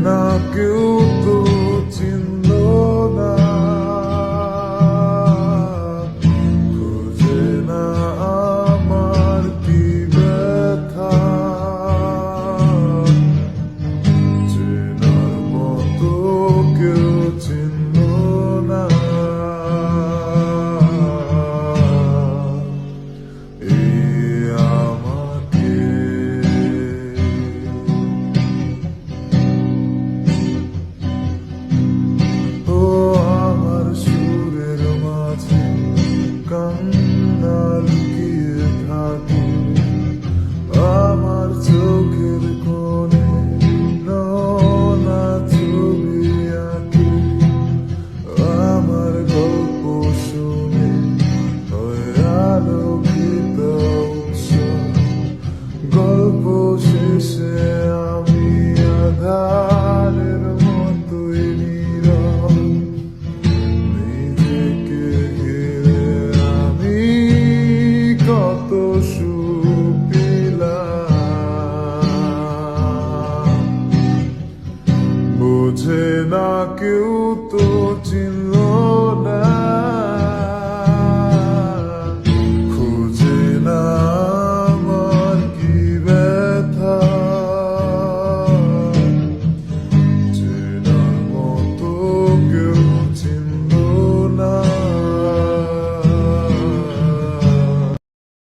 না কেউ তো চিনল না, খুঁজে না আমার কি ব্যথা, চেনার মতো কেউ চিনল না। কান্না লুকিয়ে থাকে আমার চোখের কোণে, নোনা ছবি আঁকে আমার গল্প শুনে হয় আলোকিত উৎসব। গল্প শেষে আমি আধারের মতোই নীরব, নিজেকে ঘিরে আমি কত সুখ পেলাম। বোঝে না কেউ তো চিনল